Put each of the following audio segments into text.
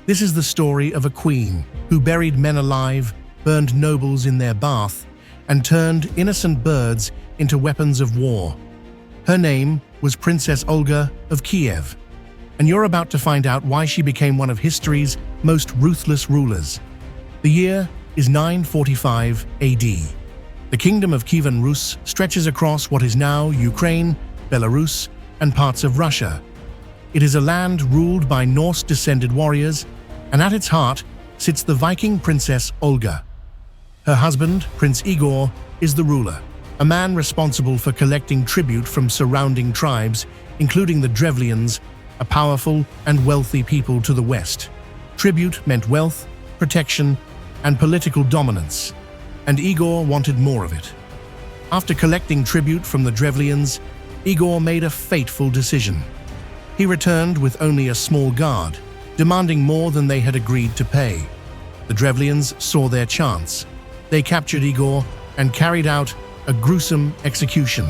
This is the story of a queen who buried men alive, burned nobles in their bath, and turned innocent birds into weapons of war. Her name was Princess Olga of Kiev, and you're about to find out why she became one of history's most ruthless rulers. The year is 945 AD. The kingdom of Kievan Rus stretches across what is now Ukraine, Belarus, and parts of Russia. It is a land ruled by Norse-descended warriors, and at its heart sits the Viking Princess Olga. Her husband, Prince Igor, is the ruler, a man responsible for collecting tribute from surrounding tribes, including the Drevlians, a powerful and wealthy people to the west. Tribute meant wealth, protection, and political dominance, and Igor wanted more of it. After collecting tribute from the Drevlians, Igor made a fateful decision. He returned with only a small guard, demanding more than they had agreed to pay. The Drevlians saw their chance. They captured Igor and carried out a gruesome execution.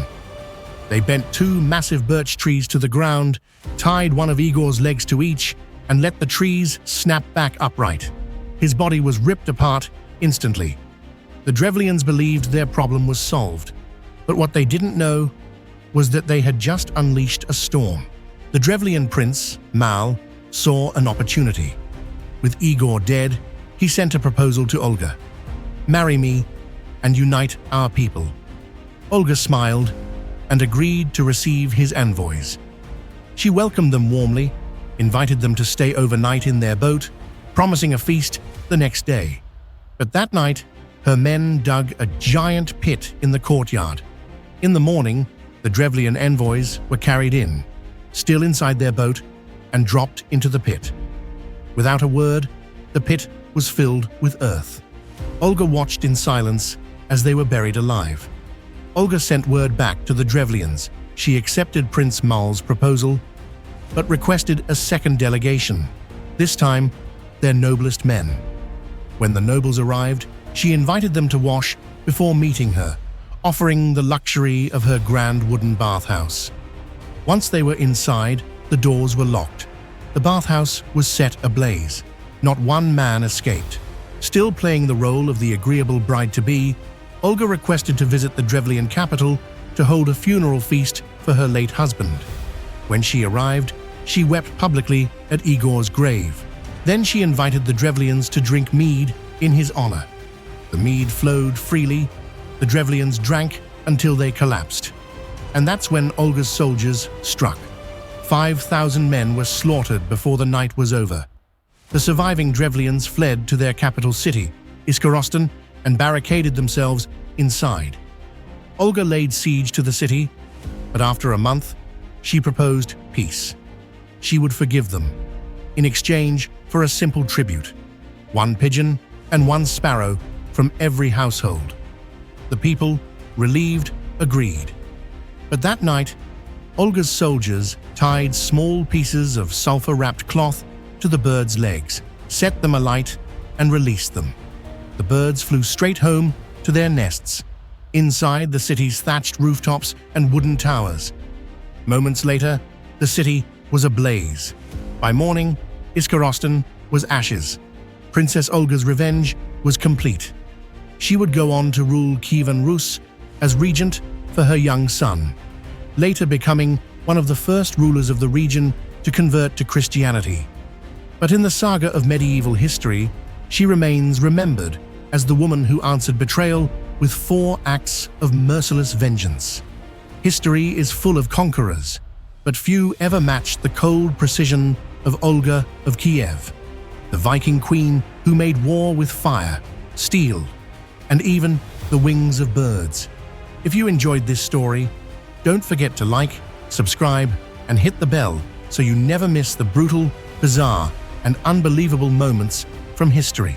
They bent 2 massive birch trees to the ground, tied one of Igor's legs to each, and let the trees snap back upright. His body was ripped apart instantly. The Drevlians believed their problem was solved, but what they didn't know was that they had just unleashed a storm. The Drevlian prince, Mal, saw an opportunity. With Igor dead, he sent a proposal to Olga. "Marry me and unite our people." Olga smiled and agreed to receive his envoys. She welcomed them warmly, invited them to stay overnight in their boat, promising a feast the next day. But that night, her men dug a giant pit in the courtyard. In the morning, the Drevlian envoys were carried in, still inside their boat, and dropped into the pit. Without a word, the pit was filled with earth. Olga watched in silence as they were buried alive. Olga sent word back to the Drevlians. She accepted Prince Mal's proposal, but requested a second delegation, this time their noblest men. When the nobles arrived, she invited them to wash before meeting her, offering the luxury of her grand wooden bathhouse. Once they were inside, the doors were locked. The bathhouse was set ablaze. Not one man escaped. Still playing the role of the agreeable bride-to-be, Olga requested to visit the Drevlian capital to hold a funeral feast for her late husband. When she arrived, she wept publicly at Igor's grave. Then she invited the Drevlians to drink mead in his honor. The mead flowed freely. The Drevlians drank until they collapsed. And that's when Olga's soldiers struck. 5,000 men were slaughtered before the night was over. The surviving Drevlians fled to their capital city, Iskorostan, and barricaded themselves inside. Olga laid siege to the city, but after a month, she proposed peace. She would forgive them, in exchange for a simple tribute: 1 pigeon and 1 sparrow from every household. The people, relieved, agreed. But that night, Olga's soldiers tied small pieces of sulfur-wrapped cloth to the birds' legs, set them alight, and released them. The birds flew straight home to their nests, inside the city's thatched rooftops and wooden towers. Moments later, the city was ablaze. By morning, Iskorostan was ashes. Princess Olga's revenge was complete. She would go on to rule Kievan Rus as regent for her young son, later becoming one of the first rulers of the region to convert to Christianity. But in the saga of medieval history, she remains remembered as the woman who answered betrayal with 4 acts of merciless vengeance. History is full of conquerors, but few ever matched the cold precision of Olga of Kiev, the Viking queen who made war with fire, steel, and even the wings of birds. If you enjoyed this story, don't forget to like, subscribe, and hit the bell so you never miss the brutal, bizarre, and unbelievable moments from history.